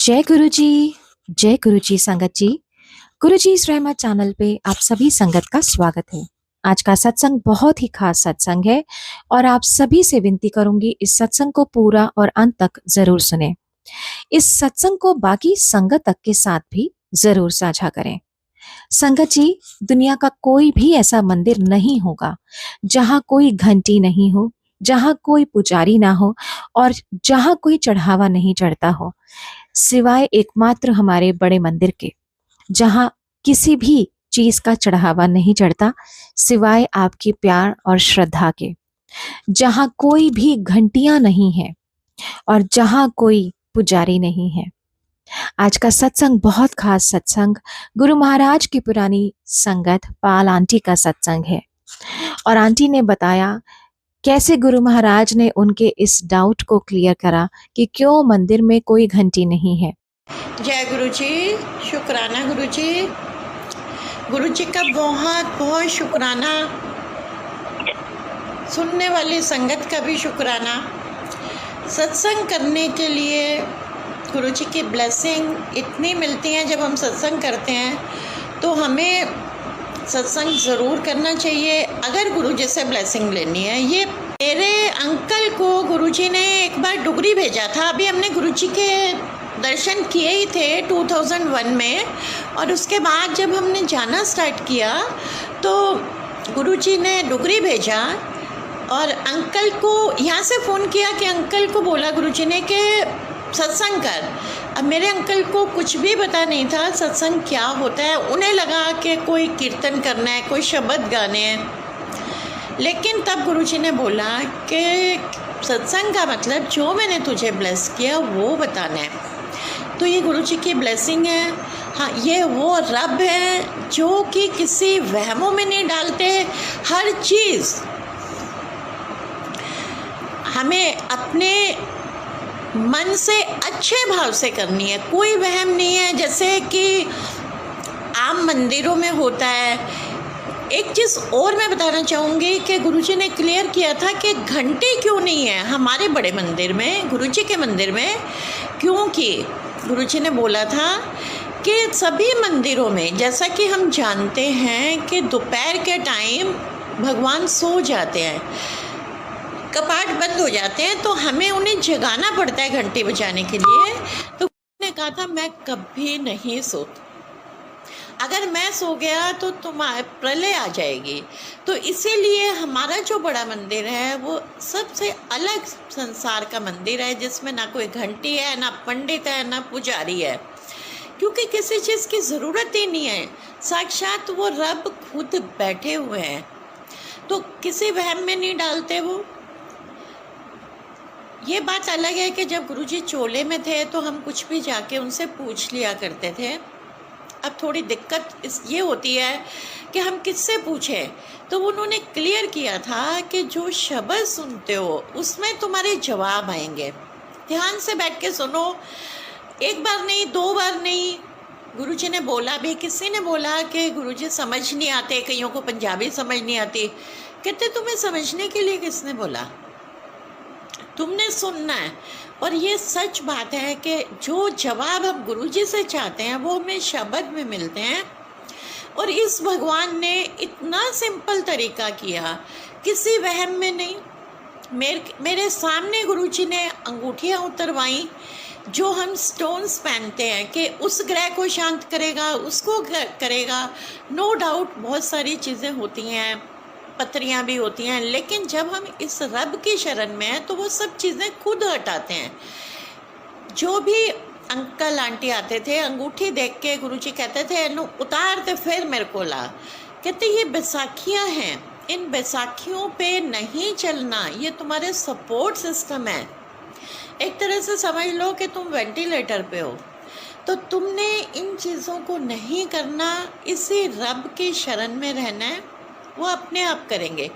जय गुरु जी। जय गुरु जी संगत जी। गुरु जी इस रहमत चैनल पे आप सभी संगत का स्वागत है। आज का सत्संग बहुत ही खास सत्संग है और आप सभी से विनती करूंगी इस सत्संग को पूरा और अंत तक जरूर सुने। इस सत्संग को बाकी संगत तक के साथ भी जरूर साझा करें। संगत जी, दुनिया का कोई भी ऐसा मंदिर नहीं होगा जहां कोई घंटी नहीं हो, जहां कोई पुजारी ना हो और जहां कोई चढ़ावा नहीं चढ़ता हो, सिवाय एकमात्र हमारे बड़े मंदिर के, जहां किसी भी चीज का चढ़ावा नहीं चढ़ता सिवाय आपके प्यार और श्रद्धा के, जहां कोई भी घंटियां नहीं है और जहां कोई पुजारी नहीं है। आज का सत्संग बहुत खास सत्संग गुरु महाराज की पुरानी संगत पाल आंटी का सत्संग है और आंटी ने बताया कैसे गुरु महाराज ने उनके इस डाउट को क्लियर करा कि क्यों मंदिर में कोई घंटी नहीं है। जय गुरु जी, शुक्राना गुरु जी। गुरु जी का बहुत बहुत शुक्राना, सुनने वाली संगत का भी शुक्राना। सत्संग करने के लिए गुरु जी की ब्लेसिंग इतनी मिलती है। जब हम सत्संग करते हैं तो हमें सत्संग ज़रूर करना चाहिए अगर गुरु जी से ब्लेसिंग लेनी है। ये मेरे अंकल को गुरु जी ने एक बार डुगरी भेजा था। अभी हमने गुरु जी के दर्शन किए ही थे 2001 में, और उसके बाद जब हमने जाना स्टार्ट किया तो गुरुजी ने डुगरी भेजा और अंकल को यहाँ से फ़ोन किया कि अंकल को बोला गुरुजी ने कि सत्संग कर। अब मेरे अंकल को कुछ भी पता नहीं था सत्संग क्या होता है। उन्हें लगा कि कोई कीर्तन करना है, कोई शब्द गाने हैं। लेकिन तब गुरुजी ने बोला कि सत्संग का मतलब जो मैंने तुझे ब्लेस किया वो बताना है। तो ये गुरुजी की ब्लेसिंग है। हाँ, ये वो रब है जो कि किसी वहमों में नहीं डालते। हर चीज़ हमें अपने मन से अच्छे भाव से करनी है, कोई वहम नहीं है जैसे कि आम मंदिरों में होता है। एक चीज़ और मैं बताना चाहूँगी कि गुरुजी ने क्लियर किया था कि घंटी क्यों नहीं है हमारे बड़े मंदिर में, गुरुजी के मंदिर में, क्योंकि गुरुजी ने बोला था कि सभी मंदिरों में, जैसा कि हम जानते हैं कि दोपहर के टाइम भगवान सो जाते हैं, कपाट बंद हो जाते हैं, तो हमें उन्हें जगाना पड़ता है घंटी बजाने के लिए। तो उन्होंने कहा था मैं कभी नहीं सोती, अगर मैं सो गया तो तुम्हारे प्रलय आ जाएगी। तो इसीलिए हमारा जो बड़ा मंदिर है वो सबसे अलग संसार का मंदिर है, जिसमें ना कोई घंटी है, ना पंडित है, ना पुजारी है, क्योंकि किसी चीज़ की ज़रूरत ही नहीं है। साक्षात वो रब खुद बैठे हुए हैं, तो किसी वहम में नहीं डालते वो। ये बात अलग है कि जब गुरुजी चोले में थे तो हम कुछ भी जाके उनसे पूछ लिया करते थे। अब थोड़ी दिक्कत ये होती है कि हम किससे पूछें। तो उन्होंने क्लियर किया था कि जो शब्द सुनते हो उसमें तुम्हारे जवाब आएंगे, ध्यान से बैठ के सुनो। एक बार नहीं, दो बार नहीं। गुरुजी ने बोला भी, किसी ने बोला कि गुरुजी समझ नहीं आते, कईयों को पंजाबी समझ नहीं आती। कहते तुम्हें समझने के लिए किसने बोला, तुमने सुनना है। और ये सच बात है कि जो जवाब हम गुरुजी से चाहते हैं वो हमें शब्द में मिलते हैं। और इस भगवान ने इतना सिंपल तरीका किया, किसी वहम में नहीं। मेरे सामने गुरुजी ने अंगूठियाँ उतरवाई जो हम स्टोन्स पहनते हैं कि उस ग्रह को शांत करेगा, उसको करेगा। नो डाउट बहुत सारी चीज़ें होती हैं, पत्रियाँ भी होती हैं, लेकिन जब हम इस रब की शरण में हैं तो वो सब चीज़ें खुद हटाते हैं। जो भी अंकल आंटी आते थे, अंगूठी देख के गुरुजी कहते थे नु उतार ते फिर मेरे को ला। कहते ये बैसाखियाँ हैं, इन बैसाखियों पे नहीं चलना, ये तुम्हारे सपोर्ट सिस्टम है। एक तरह से समझ लो कि तुम वेंटिलेटर पे हो, तो तुमने इन चीज़ों को नहीं करना, इसी रब की शरण में रहना है, वो अपने आप करेंगे।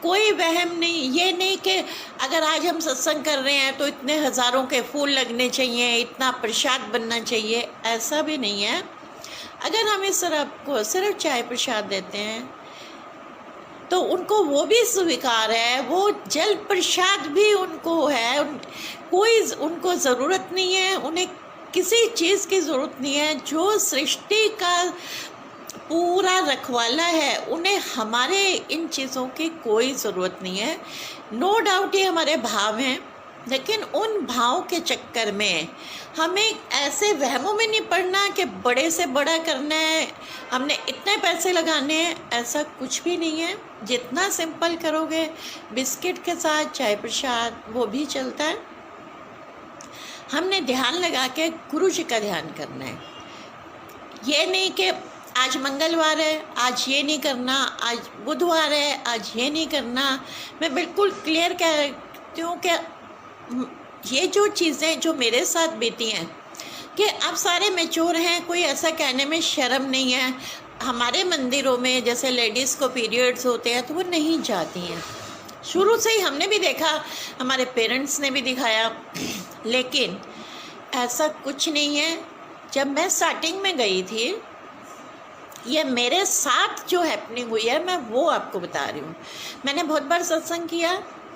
कोई वहम नहीं। ये नहीं कि अगर आज हम सत्संग कर रहे हैं तो इतने हज़ारों के फूल लगने चाहिए, इतना प्रसाद बनना चाहिए, ऐसा भी नहीं है। अगर हम इस रब को सिर्फ चाय प्रसाद देते हैं तो उनको वो भी स्वीकार है, वो जल प्रसाद भी उनको है। कोई उनको ज़रूरत नहीं है, उन्हें किसी चीज़ की ज़रूरत नहीं है। जो सृष्टि का पूरा रखवाला है, उन्हें हमारे इन चीज़ों की कोई ज़रूरत नहीं है। नो डाउट ये हमारे भाव हैं, लेकिन उन भाव के चक्कर में हमें ऐसे वहमों में नहीं पड़ना कि बड़े से बड़ा करना है, हमने इतने पैसे लगाने हैं। ऐसा कुछ भी नहीं है। जितना सिंपल करोगे, बिस्किट के साथ चाय प्रसाद वो भी चलता है। हमने ध्यान लगा के गुरु जी का ध्यान करना है। ये नहीं कि आज मंगलवार है, आज ये नहीं करना, आज बुधवार है, आज ये नहीं करना। मैं बिल्कुल क्लियर कहती हूँ कि ये जो चीज़ें जो मेरे साथ बीती हैं, कि अब सारे मैच्योर हैं, कोई ऐसा कहने में शर्म नहीं है। हमारे मंदिरों में जैसे लेडीज़ को पीरियड्स होते हैं तो वो नहीं जाती हैं। शुरू से ही हमने भी देखा, हमारे पेरेंट्स ने भी दिखाया, लेकिन ऐसा कुछ नहीं है। जब मैं स्टार्टिंग में गई थी, ये मेरे साथ जो हैपनिंग हुई है मैं वो आपको बता रही हूँ। मैंने बहुत बार सत्संग किया,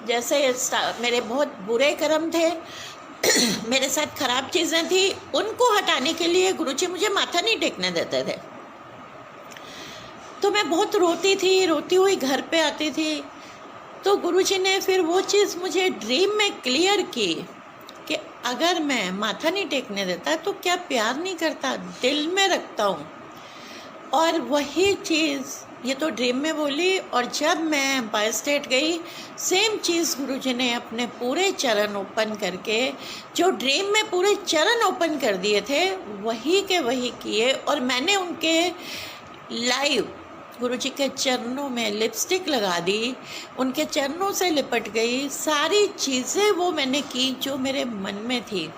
जैसे मेरे बहुत बुरे कर्म थे, मेरे साथ ख़राब चीज़ें थी, उनको हटाने के लिए गुरुजी मुझे माथा नहीं टेकने देते थे। तो मैं बहुत रोती थी, रोती हुई घर पे आती थी। तो गुरुजी ने फिर वो चीज़ मुझे ड्रीम में क्लियर की कि अगर मैं माथा नहीं टेकने देता तो क्या प्यार नहीं करता, दिल में रखता हूँ। और वही चीज़ ये तो ड्रीम में बोली, और जब मैं बाय स्टेट गई, सेम चीज़ गुरुजी ने अपने पूरे चरण ओपन करके, जो ड्रीम में पूरे चरण ओपन कर दिए थे, वही के वही किए। और मैंने उनके लाइव गुरुजी के चरणों में लिपस्टिक लगा दी, उनके चरणों से लिपट गई। सारी चीज़ें वो मैंने की जो मेरे मन में थी।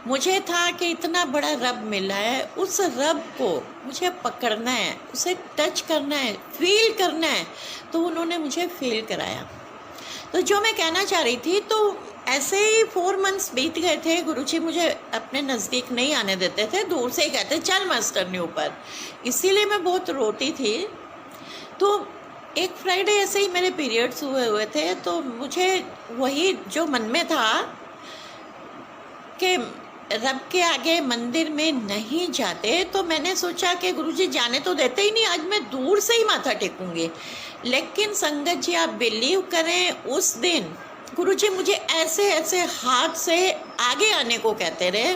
मुझे था कि इतना बड़ा रब मिला है, उस रब को मुझे पकड़ना है, उसे टच करना है, फील करना है। तो उन्होंने मुझे फील कराया। तो जो मैं कहना चाह रही थी, तो ऐसे ही 4 मंथ्स बीत गए थे। गुरुजी मुझे अपने नज़दीक नहीं आने देते थे, दूर से ही कहते चल मास्टरनी ऊपर। इसीलिए मैं बहुत रोती थी। तो एक फ्राइडे ऐसे ही मेरे पीरियड्स हुए थे, तो मुझे वही जो मन में था कि रब के आगे मंदिर में नहीं जाते, तो मैंने सोचा कि गुरुजी जाने तो देते ही नहीं, आज मैं दूर से ही माथा टेकूंगी। लेकिन संगत जी, आप बिलीव करें, उस दिन गुरुजी मुझे ऐसे ऐसे हाथ से आगे आने को कहते रहे,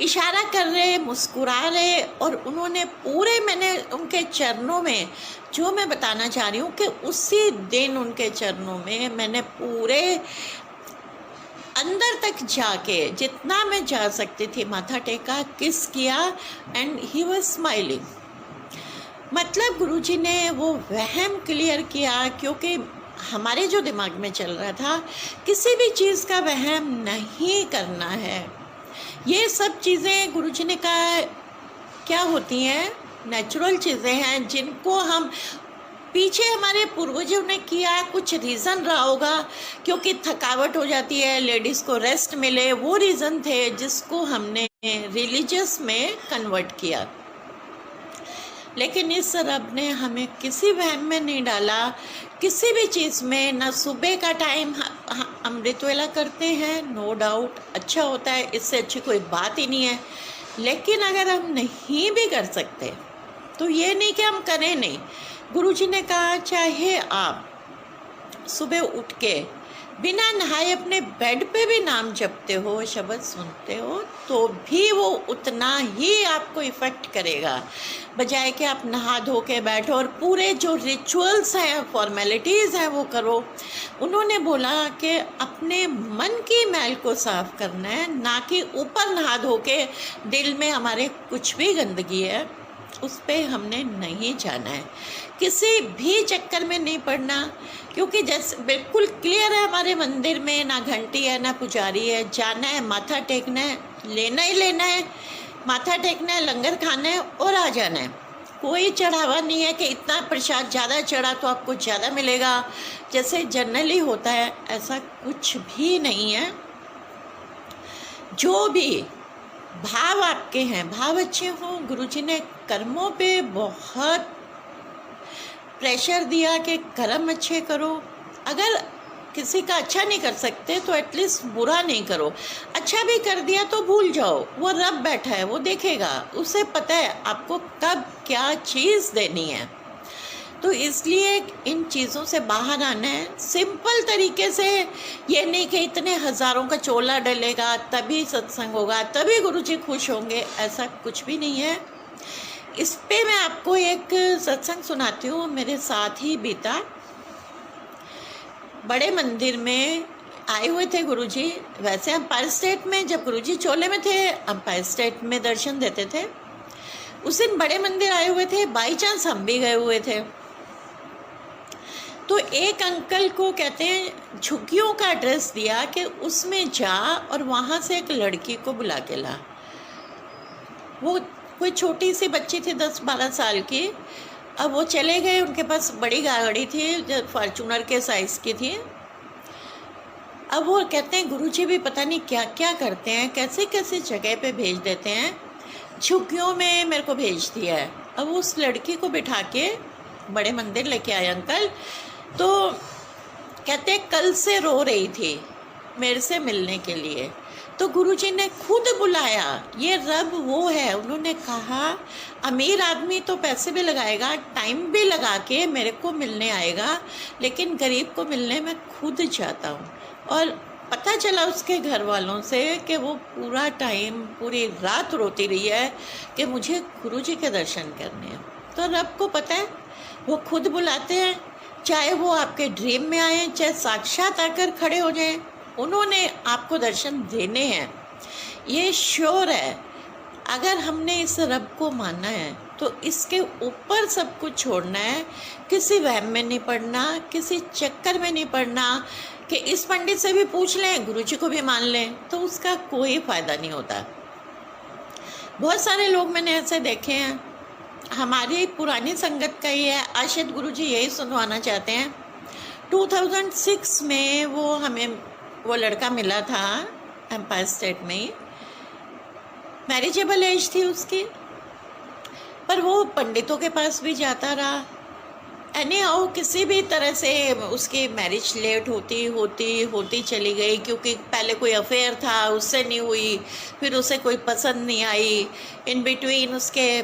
इशारा कर रहे, मुस्कुरा रहे। और उन्होंने पूरे, मैंने उनके चरणों में, जो मैं बताना चाह रही हूँ कि उसी दिन उनके चरणों में मैंने पूरे अंदर तक जाके जितना मैं जा सकती थी माथा टेका, किस किया, एंड ही वाज स्माइलिंग। मतलब गुरुजी ने वो वहम क्लियर किया, क्योंकि हमारे जो दिमाग में चल रहा था, किसी भी चीज़ का वहम नहीं करना है। ये सब चीज़ें गुरुजी ने कहा क्या होती हैं, नेचुरल चीज़ें हैं, जिनको हम पीछे हमारे पूर्वजों ने किया, कुछ रीज़न रहा होगा, क्योंकि थकावट हो जाती है, लेडीज़ को रेस्ट मिले, वो रीज़न थे जिसको हमने रिलीजियस में कन्वर्ट किया। लेकिन इस रब ने हमें किसी वहम में नहीं डाला, किसी भी चीज़ में। ना सुबह का टाइम अमृत वेला करते हैं, नो डाउट अच्छा होता है, इससे अच्छी कोई बात ही नहीं है। लेकिन अगर हम नहीं भी कर सकते, तो ये नहीं कि हम करें नहीं। गुरुजी ने कहा चाहे आप सुबह उठ के बिना नहाए अपने बेड पे भी नाम जपते हो, शब्द सुनते हो, तो भी वो उतना ही आपको इफ़ेक्ट करेगा, बजाय कि आप नहा धो के बैठो और पूरे जो रिचुअल्स हैं, फॉर्मेलिटीज़ हैं, वो करो। उन्होंने बोला कि अपने मन की मैल को साफ़ करना है, ना कि ऊपर नहा धो के दिल में हमारे कुछ भी गंदगी है उस पे हमने नहीं जाना है, किसी भी चक्कर में नहीं पड़ना। क्योंकि जैसे बिल्कुल क्लियर है, हमारे मंदिर में ना घंटी है ना पुजारी है, जाना है, माथा टेकना है, लेना ही लेना है, माथा टेकना है, लंगर खाना है और आ जाना है। कोई चढ़ावा नहीं है कि इतना प्रसाद ज़्यादा चढ़ा तो आपको ज़्यादा मिलेगा, जैसे जनरली होता है, ऐसा कुछ भी नहीं है। जो भी भाव आपके हैं, भाव अच्छे हों। गुरुजी ने कर्मों पे बहुत प्रेशर दिया कि कर्म अच्छे करो। अगर किसी का अच्छा नहीं कर सकते तो एटलीस्ट बुरा नहीं करो। अच्छा भी कर दिया तो भूल जाओ, वो रब बैठा है, वो देखेगा, उसे पता है आपको कब क्या चीज़ देनी है। तो इसलिए इन चीज़ों से बाहर आना है सिंपल तरीके से। ये नहीं कि इतने हज़ारों का चोला डलेगा तभी सत्संग होगा, तभी गुरुजी खुश होंगे, ऐसा कुछ भी नहीं है। इस पे मैं आपको एक सत्संग सुनाती हूँ, मेरे साथ ही बीता। बड़े मंदिर में आए हुए थे गुरुजी। वैसे एम्पायर स्टेट में, जब गुरुजी चोले में थे, एम्पायर स्टेट में दर्शन देते थे। उस दिन बड़े मंदिर आए हुए थे, बाई चांस हम भी गए हुए थे। तो एक अंकल को कहते हैं झुग्गियों का एड्रेस दिया कि उसमें जा और वहाँ से एक लड़की को बुला के ला। वो कोई छोटी सी बच्ची थी 10-12 साल की। अब वो चले गए, उनके पास बड़ी गाड़ी थी जो फॉर्चूनर के साइज़ की थी। अब वो कहते हैं गुरुजी भी पता नहीं क्या क्या करते हैं, कैसे कैसे जगह पे भेज देते हैं, झुग्गियों में मेरे को भेज दिया है। अब उस लड़की को बिठा के बड़े मंदिर लेके आए अंकल। तो कहते हैं कल से रो रही थी मेरे से मिलने के लिए, तो गुरुजी ने खुद बुलाया। ये रब वो है, उन्होंने कहा अमीर आदमी तो पैसे भी लगाएगा, टाइम भी लगा के मेरे को मिलने आएगा, लेकिन गरीब को मिलने मैं खुद जाता हूँ। और पता चला उसके घर वालों से कि वो पूरा टाइम, पूरी रात रोती रही है कि मुझे गुरुजी के दर्शन करने हैं। तो रब को पता है, वो खुद बुलाते हैं, चाहे वो आपके ड्रीम में आए, चाहे साक्षात आकर खड़े हो जाएं, उन्होंने आपको दर्शन देने हैं, ये श्योर है। अगर हमने इस रब को मानना है तो इसके ऊपर सब कुछ छोड़ना है। किसी वहम में नहीं पड़ना, किसी चक्कर में नहीं पड़ना कि इस पंडित से भी पूछ लें, गुरुजी को भी मान लें, तो उसका कोई फ़ायदा नहीं होता। बहुत सारे लोग मैंने ऐसे देखे हैं। हमारी पुरानी संगत का ही है, आशित गुरुजी यही सुनवाना चाहते हैं। 2006 में वो लड़का मिला था एम्पायर स्टेट में ही, मैरिजेबल एज थी उसकी, पर वो पंडितों के पास भी जाता रहा। एनी हाउ किसी भी तरह से उसकी मैरिज लेट होती चली गई, क्योंकि पहले कोई अफेयर था, उससे नहीं हुई, फिर उसे कोई पसंद नहीं आई। इन बिटवीन उसके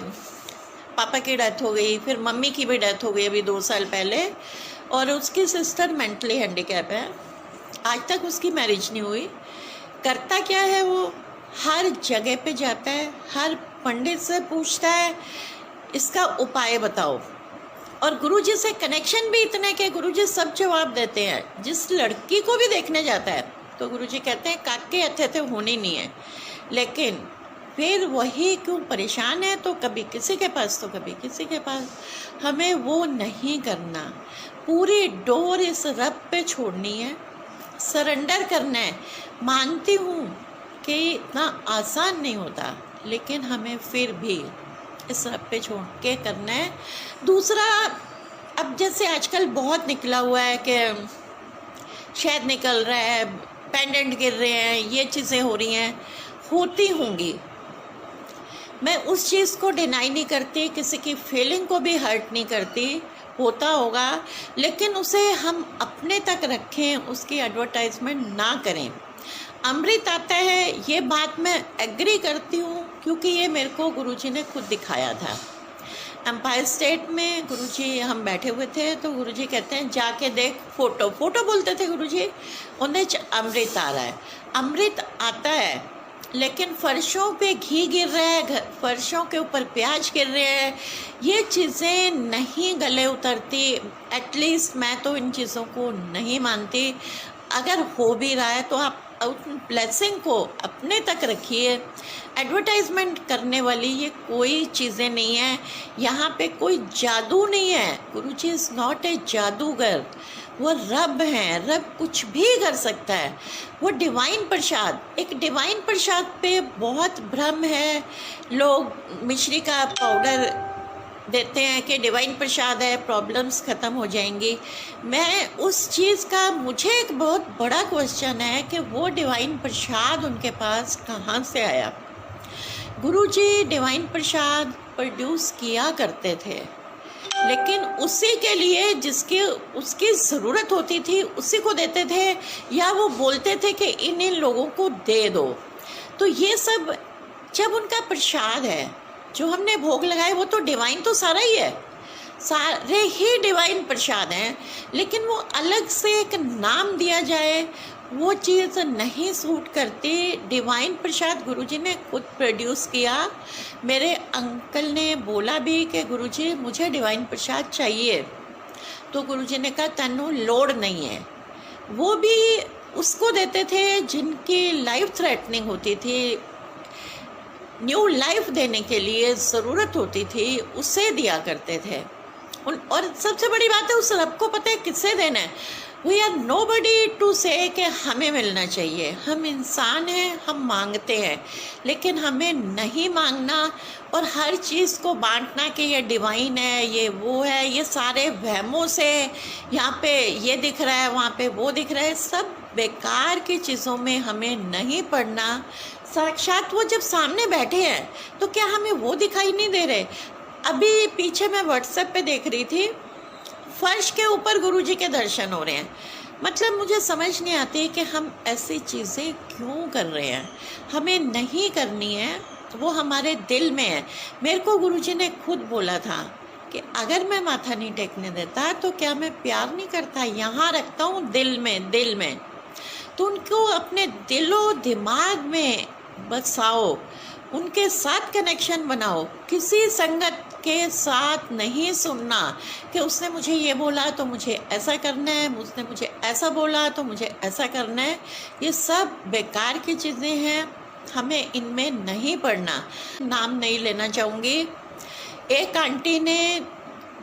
पापा की डेथ हो गई, फिर मम्मी की भी डेथ हो गई अभी 2 साल पहले, और उसकी सिस्टर मेंटली हैंडीकैप है। आज तक उसकी मैरिज नहीं हुई। करता क्या है, वो हर जगह पे जाता है, हर पंडित से पूछता है इसका उपाय बताओ, और गुरुजी से कनेक्शन भी इतने कि गुरुजी सब जवाब देते हैं। जिस लड़की को भी देखने जाता है तो गुरुजी कहते हैं काके अच्छे थे होनी नहीं है, लेकिन फिर वही क्यों परेशान है, तो कभी किसी के पास तो कभी किसी के पास। हमें वो नहीं करना, पूरी डोर इस रब पे छोड़नी है, सरेंडर करना है। मानती हूँ कि इतना आसान नहीं होता, लेकिन हमें फिर भी इस रब पे छोड़ के करना है। दूसरा, अब जैसे आजकल बहुत निकला हुआ है कि शहद निकल रहा है, पेंडेंट गिर रहे हैं, ये चीज़ें हो रही हैं, होती होंगी, मैं उस चीज़ को डिनाई नहीं करती, किसी की फीलिंग को भी हर्ट नहीं करती, होता होगा, लेकिन उसे हम अपने तक रखें, उसकी एडवर्टाइजमेंट ना करें। अमृत आता है, ये बात मैं एग्री करती हूँ, क्योंकि ये मेरे को गुरुजी ने खुद दिखाया था। एम्पायर स्टेट में गुरुजी हम बैठे हुए थे, तो गुरुजी कहते हैं जाके देख, फोटो बोलते थे गुरुजी, उन्हें अमृत आ रहा है। अमृत आता है, लेकिन फर्शों पे घी गिर रहा है, फर्शों के ऊपर प्याज गिर रहे हैं, ये चीज़ें नहीं गले उतरती। एटलीस्ट मैं तो इन चीज़ों को नहीं मानती। अगर हो भी रहा है तो आप उस ब्लेसिंग को अपने तक रखिए। एडवर्टाइजमेंट करने वाली ये कोई चीज़ें नहीं है, यहाँ पे कोई जादू नहीं है। गुरुजी इज़ नॉट ए जादूगर, वो रब हैं, रब कुछ भी कर सकता है। वो डिवाइन प्रसाद, एक डिवाइन प्रसाद पे बहुत भ्रम है। लोग मिश्री का पाउडर देते हैं कि डिवाइन प्रसाद है, प्रॉब्लम्स ख़त्म हो जाएंगी। मैं उस चीज़ का, मुझे एक बहुत बड़ा क्वेश्चन है कि वो डिवाइन प्रसाद उनके पास कहाँ से आया। गुरुजी डिवाइन प्रसाद प्रोड्यूस किया करते थे, लेकिन उसी के लिए जिसकी उसकी ज़रूरत होती थी उसी को देते थे, या वो बोलते थे कि इन इन लोगों को दे दो। तो ये सब जब उनका प्रसाद है, जो हमने भोग लगाए, वो तो डिवाइन तो सारा ही है, सारे ही डिवाइन प्रसाद हैं, लेकिन वो अलग से एक नाम दिया जाए वो चीज़ नहीं सूट करती। डिवाइन प्रसाद गुरुजी ने खुद प्रोड्यूस किया। मेरे अंकल ने बोला भी कि गुरुजी मुझे डिवाइन प्रसाद चाहिए, तो गुरुजी ने कहा तन्नू लोड नहीं है। वो भी उसको देते थे जिनकी लाइफ थ्रेटनिंग होती थी, न्यू लाइफ देने के लिए ज़रूरत होती थी, उसे दिया करते थे। और सबसे बड़ी बात है, उस रब को पता है किससे देना है। We are nobody to say कि हमें मिलना चाहिए। हम इंसान हैं, हम मांगते हैं, लेकिन हमें नहीं मांगना और हर चीज़ को बांटना कि ये डिवाइन है, ये वो है, ये सारे वहमों से यहाँ पे ये दिख रहा है, वहाँ पे वो दिख रहा है, सब बेकार की चीज़ों में हमें नहीं पड़ना। साक्षात वो जब सामने बैठे हैं तो क्या हमें वो दिखाई नहीं दे रहे? अभी पीछे मैं व्हाट्सएप पे देख रही थी, फर्श के ऊपर गुरुजी के दर्शन हो रहे हैं। मतलब मुझे समझ नहीं आती कि हम ऐसी चीज़ें क्यों कर रहे हैं। हमें नहीं करनी है, वो हमारे दिल में है। मेरे को गुरुजी ने खुद बोला था कि अगर मैं माथा नहीं टेकने देता तो क्या मैं प्यार नहीं करता, यहाँ रखता हूँ दिल में, दिल में। तो उनको अपने दिलो दिमाग में बसाओ, उनके साथ कनेक्शन बनाओ। किसी संगत के साथ नहीं सुनना कि उसने मुझे ये बोला तो मुझे ऐसा करना है, उसने मुझे ऐसा बोला तो मुझे ऐसा करना है। ये सब बेकार की चीज़ें हैं, हमें इनमें नहीं पड़ना। नाम नहीं लेना चाहूँगी। एक आंटी ने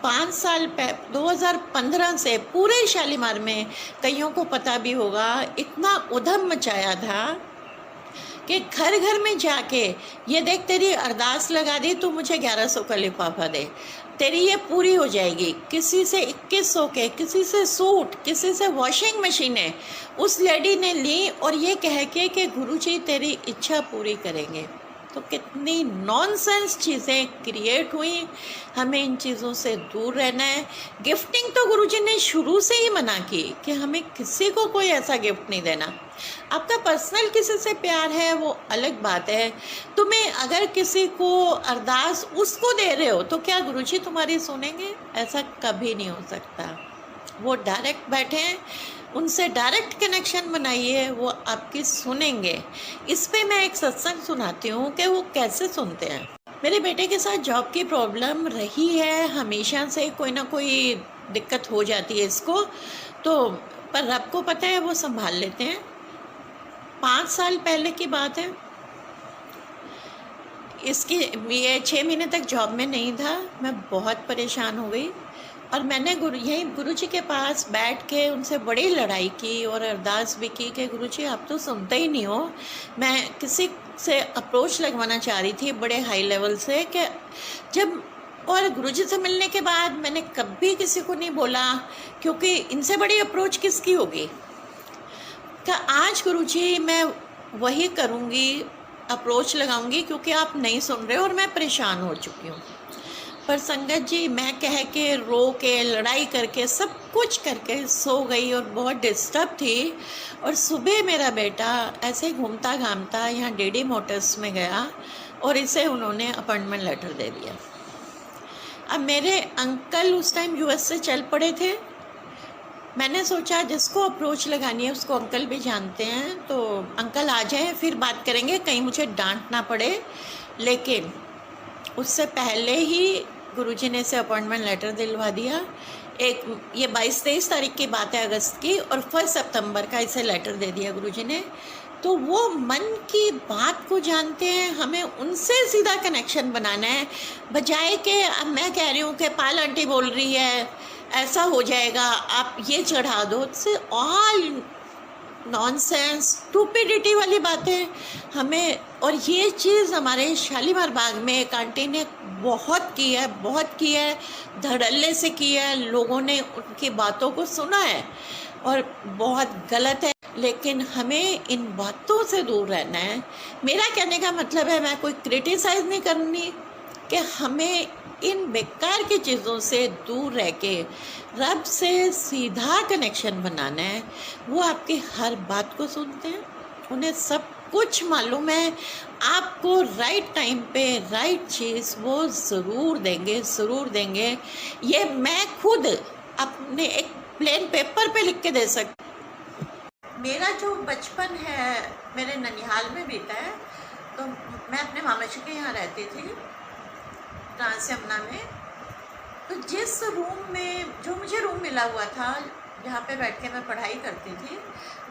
5 साल 2015 से पूरे शालीमार में, कईयों को पता भी होगा, इतना उधम मचाया था कि घर घर में जाके ये देख तेरी अरदास लगा दी, तू मुझे 1100 का लिफाफा दे, तेरी ये पूरी हो जाएगी। किसी से 2100 के, किसी से सूट, किसी से वॉशिंग मशीनें उस लेडी ने ली, और ये कह के कि गुरुजी तेरी इच्छा पूरी करेंगे। तो कितनी नॉनसेंस चीज़ें क्रिएट हुई। हमें इन चीज़ों से दूर रहना है। गिफ्टिंग तो गुरुजी ने शुरू से ही मना की कि हमें किसी को कोई ऐसा गिफ्ट नहीं देना। आपका पर्सनल किसी से प्यार है वो अलग बात है। तुम्हें अगर किसी को अरदास उसको दे रहे हो तो क्या गुरुजी तुम्हारी सुनेंगे? ऐसा कभी नहीं हो सकता। वो डायरेक्ट बैठे हैं, उनसे डायरेक्ट कनेक्शन बनाइए, वो आपकी सुनेंगे। इस पे मैं एक सत्संग सुनाती हूँ कि वो कैसे सुनते हैं। मेरे बेटे के साथ जॉब की प्रॉब्लम रही है, हमेशा से कोई ना कोई दिक्कत हो जाती है इसको, तो पर रब को पता है, वो संभाल लेते हैं। 5 साल पहले की बात है, इसकी ये 6 महीने तक जॉब में नहीं था। मैं बहुत परेशान हो गई और मैंने यहीं गुरुजी के पास बैठ के उनसे बड़ी लड़ाई की और अरदास भी की कि गुरुजी आप तो सुनते ही नहीं हो। मैं किसी से अप्रोच लगवाना चाह रही थी बड़े हाई लेवल से, कि जब और गुरुजी से मिलने के बाद मैंने कभी किसी को नहीं बोला, क्योंकि इनसे बड़ी अप्रोच किसकी होगी। कि आज गुरुजी मैं वही करूँगी, अप्रोच लगाऊंगी, क्योंकि आप नहीं सुन रहे हो और मैं परेशान हो चुकी हूँ। पर संगत जी, मैं कह के, रो के, लड़ाई करके, सब कुछ करके सो गई और बहुत डिस्टर्ब थी। और सुबह मेरा बेटा ऐसे घूमता घामता यहाँ डीडी मोटर्स में गया और इसे उन्होंने अपॉइंटमेंट लेटर दे दिया। अब मेरे अंकल उस टाइम यूएस से चल पड़े थे। मैंने सोचा जिसको अप्रोच लगानी है उसको अंकल भी जानते हैं, तो अंकल आ जाएं फिर बात करेंगे, कहीं मुझे डांट ना पड़े। लेकिन उससे पहले ही गुरुजी ने इसे अपॉइंटमेंट लेटर दिलवा दिया। ये 22-23 तारीख की बात है अगस्त की, और 1 सितंबर का इसे लेटर दे दिया गुरुजी ने। तो वो मन की बात को जानते हैं, हमें उनसे सीधा कनेक्शन बनाना है, बजाय कि अब मैं कह रही हूँ कि पाल आंटी बोल रही है ऐसा हो जाएगा, आप ये चढ़ा दो। से ऑल नॉनसेंस, स्टूपिडिटी वाली बातें हमें। और ये चीज़ हमारे शालीमार बाग में एक आंटी ने बहुत की है, बहुत की है, धड़ल्ले से की है। लोगों ने उनकी बातों को सुना है और बहुत गलत है, लेकिन हमें इन बातों से दूर रहना है। मेरा कहने का मतलब है, मैं कोई क्रिटिसाइज़ नहीं करनी, कि हमें इन बेकार की चीज़ों से दूर रह के रब से सीधा कनेक्शन बनाना है। वो आपकी हर बात को सुनते हैं, उन्हें सब कुछ मालूम है। आपको राइट टाइम पे राइट चीज़ वो ज़रूर देंगे, ज़रूर देंगे। ये मैं खुद अपने एक प्लेन पेपर पे लिख के दे सकती। मेरा जो बचपन है मेरे ननिहाल में बीता है। तो मैं अपने मामा जी के यहाँ रहती थी, ट्रांस यमुना में। तो जिस रूम में जो मुझे रूम मिला हुआ था जहाँ पे बैठ के मैं पढ़ाई करती थी,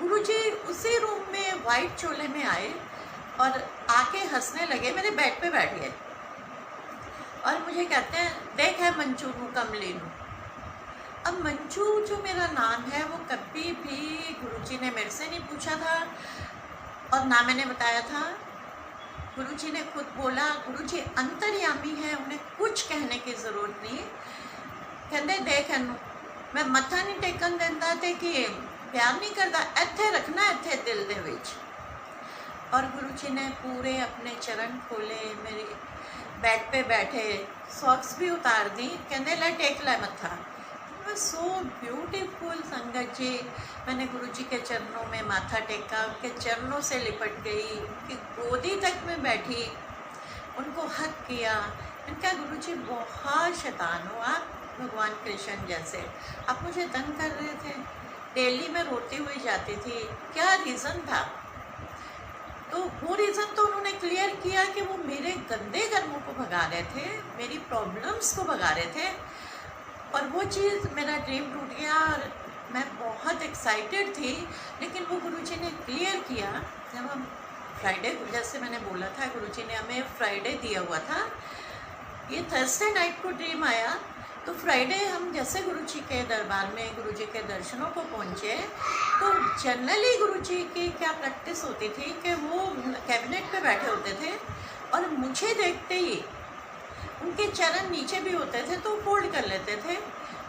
गुरुजी उसी रूम में वाइट चोले में आए और आके हंसने लगे, मेरे बेड पे बैठ गए और मुझे कहते हैं, देख है मंचू नू कमली नू। अब मंचू जो मेरा नाम है वो कभी भी गुरुजी ने मेरे से नहीं पूछा था और ना मैंने बताया था। गुरुजी ने खुद बोला, गुरुजी अंतर्यामी है, उन्हें कुछ कहने की ज़रूरत नहीं। कहते देख अनु, मैं मत्था नहीं टेकन देता थे कि प्यार नहीं करता, इत्थे रखना इत्थे दिल दे विच। और गुरुजी ने पूरे अपने चरण खोले, मेरे बेड पे बैठे, सॉक्स भी उतार दी, कहते ला टेक ला मत्था। सो ब्यूटीफुल संगत जी। मैंने गुरुजी के चरणों में माथा टेका, उनके चरणों से लिपट गई, उनकी गोदी तक में बैठी, उनको हक किया। मैंने कहा गुरुजी बहुत शैतान हो आप, भगवान कृष्ण जैसे। आप मुझे तंग कर रहे थे, डेली में रोती हुई जाती थी, क्या रीज़न था? तो वो रीज़न तो उन्होंने क्लियर किया कि वो मेरे गंदे कर्मों को भगा रहे थे, मेरी प्रॉब्लम्स को भगा रहे थे। और वो चीज़, मेरा ड्रीम टूट गया और मैं बहुत एक्साइटेड थी। लेकिन वो गुरुजी ने क्लियर किया जब हम फ्राइडे, जैसे मैंने बोला था गुरुजी ने हमें फ्राइडे दिया हुआ था, ये थर्सडे नाइट को ड्रीम आया। तो फ्राइडे हम जैसे गुरुजी के दरबार में गुरुजी के दर्शनों को पहुँचे, तो जनरली गुरुजी की क्या प्रैक्टिस होती थी कि वो कैबिनेट पे बैठे होते थे और मुझे देखते ही उनके चरण नीचे भी होते थे तो फोल्ड कर लेते थे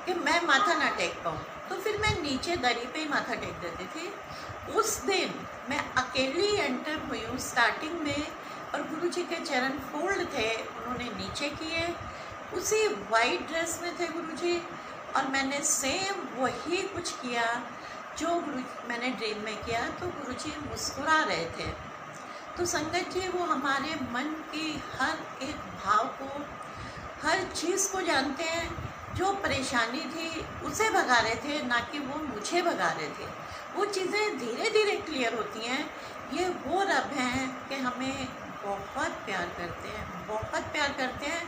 कि मैं माथा ना टेक पाऊँ। तो फिर मैं नीचे दरी पे ही माथा टेक देती थी। उस दिन मैं अकेली एंटर हुई हूँ स्टार्टिंग में और गुरुजी के चरण फोल्ड थे, उन्होंने नीचे किए, उसी वाइट ड्रेस में थे गुरुजी और मैंने सेम वही कुछ किया जो मैंने ड्रीम में किया। तो गुरुजी मुस्कुरा रहे थे। तो संगत जी, वो हमारे मन की हर एक भाव को, हर चीज़ को जानते हैं। जो परेशानी थी उसे भगा रहे थे, ना कि वो मुझे भगा रहे थे। वो चीज़ें धीरे धीरे क्लियर होती हैं। ये वो रब हैं कि हमें बहुत प्यार करते हैं, बहुत प्यार करते हैं,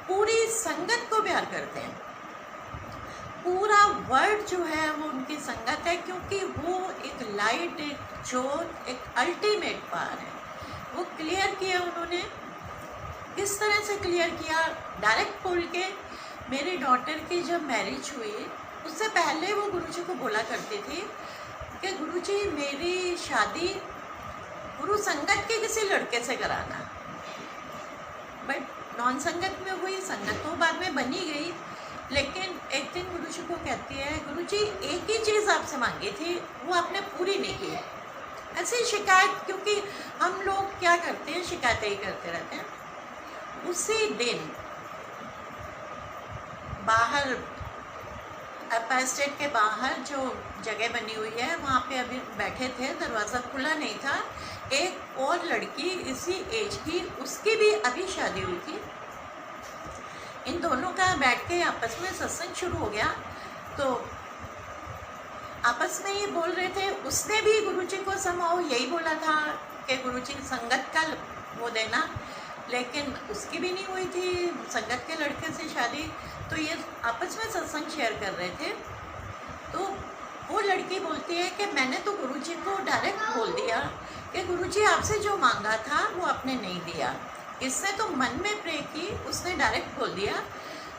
पूरी संगत को प्यार करते हैं। पूरा वर्ल्ड जो है वो उनकी संगत है, क्योंकि वो एक लाइट, एक जोत, एक अल्टीमेट पावर है। वो क्लियर किया उन्होंने। किस तरह से क्लियर किया? डायरेक्ट बोल के। मेरी डॉटर की जब मैरिज हुई उससे पहले वो गुरुजी को बोला करती थी कि गुरुजी मेरी शादी गुरु संगत के किसी लड़के से कराना। बट नॉन संगत में हुई, संगत तो बाद में बनी गई। लेकिन एक दिन गुरुजी को कहती है, गुरुजी एक ही चीज़ आपसे मांगी थी, वो आपने पूरी नहीं की। ऐसे शिकायत, क्योंकि हम लोग क्या करते हैं, शिकायतें ही करते रहते हैं। उसी दिन बाहर अपर स्टेट के बाहर जो जगह बनी हुई है वहाँ पे अभी बैठे थे, दरवाज़ा खुला नहीं था। एक और लड़की इसी एज की, उसकी भी अभी शादी हुई थी। इन दोनों का बैठ के आपस में सत्संग शुरू हो गया। तो आपस में ये बोल रहे थे, उसने भी गुरुजी को समाओ यही बोला था कि गुरुजी संगत का वो देना, लेकिन उसकी भी नहीं हुई थी संगत के लड़के से शादी। तो ये आपस में सत्संग शेयर कर रहे थे। तो वो लड़की बोलती है कि मैंने तो गुरुजी को डायरेक्ट बोल दिया कि गुरुजी आपसे जो मांगा था वो आपने नहीं दिया। इसने तो मन में प्रे की, उसने डायरेक्ट बोल दिया।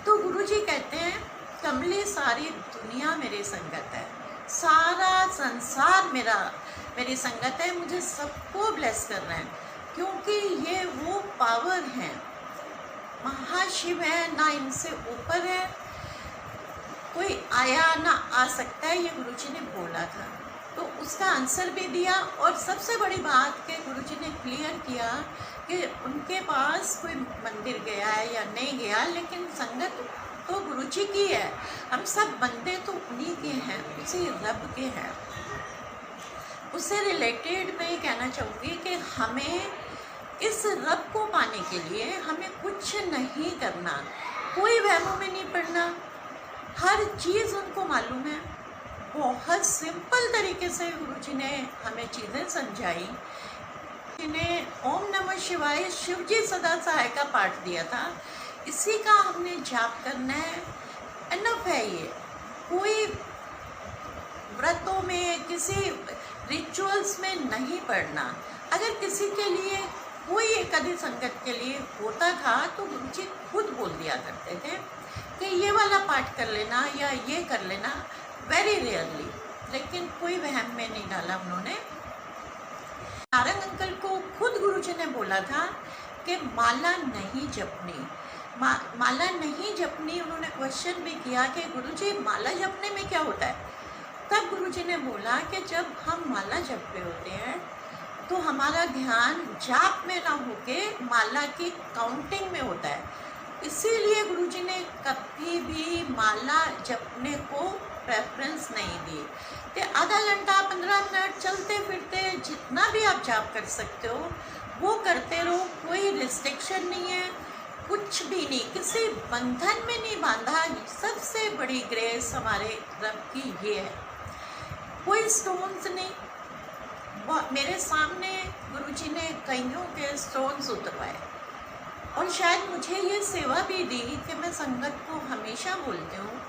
तो गुरुजी कहते हैं, कमली सारी दुनिया मेरी संगत है, सारा संसार मेरी संगत है, मुझे सबको ब्लेस करना है, क्योंकि ये वो पावर है, महाशिव है, ना इनसे ऊपर है, कोई आया ना आ सकता है। ये गुरुजी ने बोला था, तो उसका आंसर भी दिया। और सबसे बड़ी बात कि गुरुजी ने क्लियर किया कि उनके पास कोई मंदिर गया है या नहीं गया, लेकिन संगत तो गुरु जी की है। हम सब बंदे तो उन्हीं के हैं, उसी रब के हैं। उससे रिलेटेड मैं ये कहना चाहूँगी कि हमें इस रब को पाने के लिए हमें कुछ नहीं करना, कोई वहमों में नहीं पड़ना, हर चीज़ उनको मालूम है। बहुत सिंपल तरीके से गुरु जी ने हमें चीज़ें समझाई। जिन्हें ओम नमः शिवाय शिव जी सदा सहाय का पाठ दिया था, इसी का हमने जाप करना है। एनफ है ये, कोई व्रतों में किसी रिचुअल्स में नहीं पढ़ना। अगर किसी के लिए कोई एक आधी संगत के लिए होता था तो गुरु जी खुद बोल दिया करते थे कि ये वाला पाठ कर लेना या ये कर लेना, वेरी रेयरली, लेकिन कोई वहम में नहीं डाला उन्होंने। नारंग अंकल को खुद गुरु जी ने बोला था कि माला नहीं जपनी, माला नहीं जपनी। उन्होंने क्वेश्चन भी किया कि गुरु जी माला जपने में क्या होता है। तब गुरु जी ने बोला कि जब हम माला जप रहे होते हैं तो हमारा ध्यान जाप में ना होके माला की काउंटिंग में होता है। इसीलिए गुरु जी ने कभी भी माला जपने को प्रेफरेंस नहीं दी। तो आधा घंटा 15 मिनट चलते फिरते जितना भी आप जाप कर सकते हो वो करते रहो, कोई रिस्ट्रिक्शन नहीं है, कुछ भी नहीं, किसी बंधन में नहीं बांधा। सबसे बड़ी ग्रेस हमारे रब की ये है। कोई स्टोन्स नहीं, मेरे सामने गुरुजी ने कईयों के स्टोन्स उतरवाए और शायद मुझे ये सेवा भी दी कि मैं संगत को हमेशा बोलती हूँ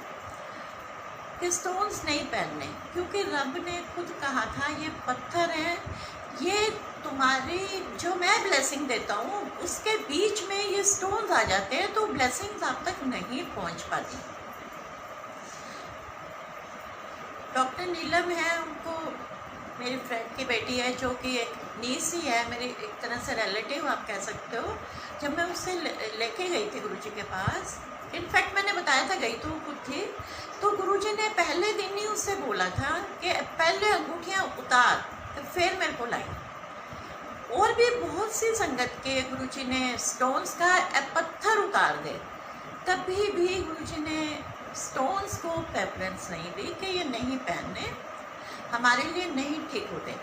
कि स्टोन्स नहीं पहनने, क्योंकि रब ने खुद कहा था ये पत्थर है, ये तुम्हारी जो मैं ब्लेसिंग देता हूँ उसके बीच में ये स्टोन्स आ जाते हैं तो ब्लेसिंग्स आप तक नहीं पहुँच पाती। डॉक्टर नीलम है, उनको मेरी फ्रेंड की बेटी है जो कि एक नीस ही है, मेरी एक तरह से रिलेटिव आप कह सकते हो। जब मैं उससे लेके गई थी गुरुजी के पास, इनफैक्ट मैंने बताया था गई तो खुद थी, तो गुरुजी ने पहले दिन ही उससे बोला था कि पहले अंगूठियाँ उतार तो फिर मेरे को लाई। और भी बहुत सी संगत के गुरुजी ने स्टोन्स का पत्थर उतार दे, तभी भी गुरुजी ने स्टोन्स को प्रेफरेंस नहीं दी कि ये नहीं पहनने, हमारे लिए नहीं ठीक होते।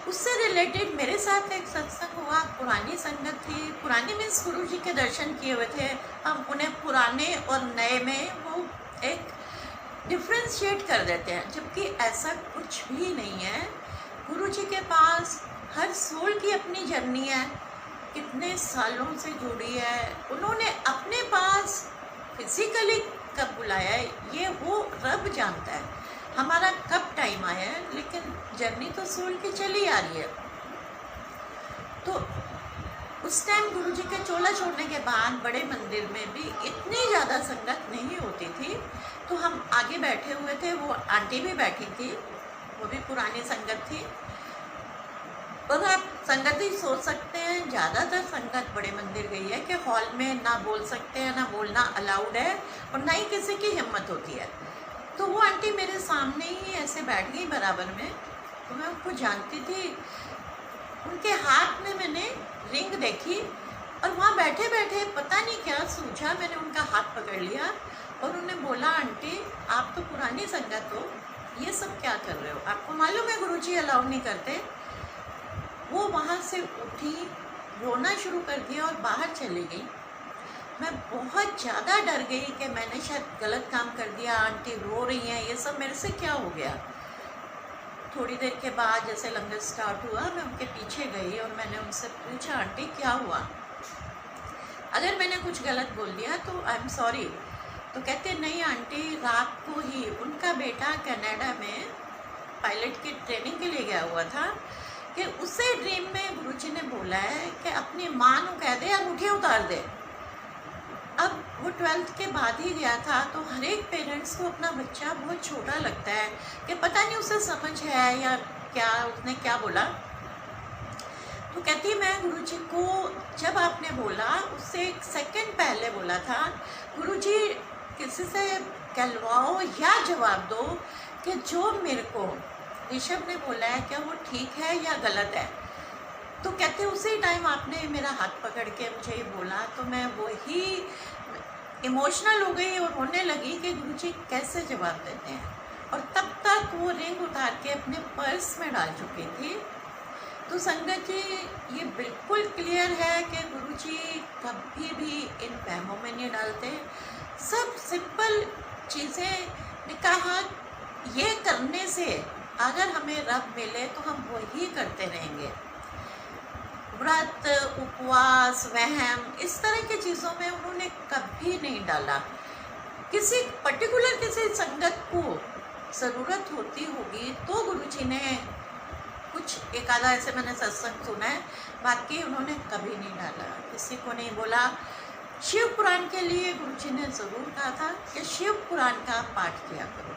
उससे रिलेटेड मेरे साथ एक सत्संग हुआ, पुरानी संगत थी, पुरानी मीन्स गुरु जी के दर्शन किए हुए थे। हम उन्हें पुराने और नए में वो एक डिफ्रेंशिएट कर देते हैं, जबकि ऐसा कुछ भी नहीं है। गुरु जी के पास हर सोल की अपनी जर्नी है, कितने सालों से जुड़ी है, उन्होंने अपने पास फिजिकली कब बुलाया है ये वो रब जानता है, हमारा कब टाइम आया है, लेकिन जर्नी तो सोल की चली आ रही है। तो उस टाइम गुरु जी के चोला छोड़ने के बाद बड़े मंदिर में भी इतनी ज़्यादा संगत नहीं होती थी, तो हम आगे बैठे हुए थे, वो आंटी भी बैठी थी, वो भी पुरानी संगत थी। और आप संगत ही सोच सकते हैं, ज़्यादातर संगत बड़े मंदिर गई है कि हॉल में ना बोल सकते हैं, ना बोलना अलाउड है और ना ही किसी की हिम्मत होती है। तो वो आंटी मेरे सामने ही ऐसे बैठ गई बराबर में, तो मैं उनको जानती थी। उनके हाथ में मैंने रिंग देखी और वहाँ बैठे बैठे पता नहीं क्या सूझा, मैंने उनका हाथ पकड़ लिया और उन्हें बोला, आंटी आप तो पुरानी संगत हो, ये सब क्या कर रहे हो, आपको मालूम है गुरुजी अलाउ नहीं करते। वो वहाँ से उठी, रोना शुरू कर दिया और बाहर चली गई। मैं बहुत ज़्यादा डर गई कि मैंने शायद गलत काम कर दिया, आंटी रो रही हैं, ये सब मेरे से क्या हो गया। थोड़ी देर के बाद जैसे लंगर स्टार्ट हुआ, मैं उनके पीछे गई और मैंने उनसे पूछा, आंटी क्या हुआ, अगर मैंने कुछ गलत बोल दिया तो आई एम सॉरी। तो कहते नहीं आंटी, रात को ही उनका बेटा कनाडा में पायलट की ट्रेनिंग के लिए गया हुआ था कि उसे ड्रीम में गुरुजी ने बोला है कि अपनी माँ को कह दे अंगूठियाँ उतार दे। अब वो 12th के बाद ही गया था, तो हर एक पेरेंट्स को अपना बच्चा बहुत छोटा लगता है कि पता नहीं उसे समझ है या क्या, उसने क्या बोला। तो कहती मैं गुरुजी को जब आपने बोला उससे 1 सेकंड पहले बोला था, गुरुजी किसी से कहलवाओ या जवाब दो कि जो मेरे को ऋषभ ने बोला है क्या वो ठीक है या गलत है। तो कहते उसी टाइम आपने मेरा हाथ पकड़ के मुझे ये बोला, तो मैं वही इमोशनल हो गई और रोने लगी कि गुरुजी कैसे जवाब देते हैं। और तब तक वो रिंग उतार के अपने पर्स में डाल चुकी थी। तो संगत जी, ये बिल्कुल क्लियर है कि गुरुजी कभी भी इन वहमों में नहीं डालते। सब सिंपल चीज़ें ने कहा, ये करने से अगर हमें रब मिले तो हम वही करते रहेंगे। व्रत, उपवास, वहम, इस तरह की चीज़ों में उन्होंने कभी नहीं डाला। किसी पर्टिकुलर किसी संगत को ज़रूरत होती होगी तो गुरुजी ने कुछ एक आधा ऐसे मैंने सत्संग सुना है, बाकी उन्होंने कभी नहीं डाला, किसी को नहीं बोला। शिव पुराण के लिए गुरुजी ने ज़रूर कहा था कि शिव पुराण का पाठ किया करो,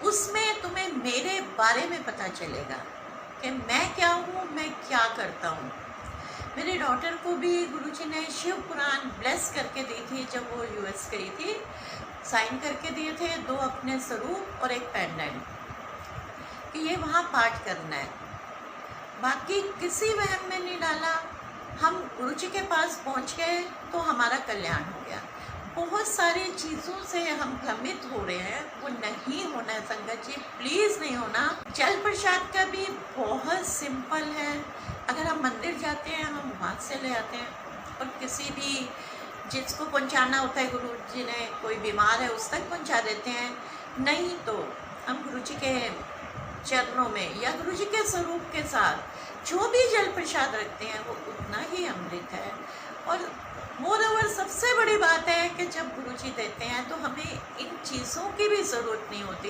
उसमें तुम्हें मेरे बारे में पता चलेगा कि मैं क्या हूँ, मैं क्या करता हूँ। मेरी डॉटर को भी गुरुजी ने शिव पुराण ब्लेस करके दी थी जब वो यूएस गई थी, साइन करके दिए थे 2 अपने स्वरूप और एक पेंडेंट कि ये वहाँ पाठ करना है। बाकी किसी वहम में नहीं डाला। हम गुरुजी के पास पहुँच गए तो हमारा कल्याण हो गया। बहुत सारी चीज़ों से हम भ्रमित हो रहे हैं, वो नहीं होना है संगत जी, प्लीज़ नहीं होना। जल प्रसाद का भी बहुत सिंपल है। अगर हम मंदिर जाते हैं हम वहाँ से ले आते हैं, और किसी भी जिसको पहुँचाना होता है गुरुजी ने, कोई बीमार है उस तक पहुँचा देते हैं। नहीं तो हम गुरुजी के चरणों में या गुरुजी के स्वरूप के साथ जो भी जल प्रसाद रखते हैं वो उतना ही अमृत है। और मोरओवर सबसे बड़ी बात है कि जब गुरुजी देते हैं तो हमें इन चीज़ों की भी ज़रूरत नहीं होती,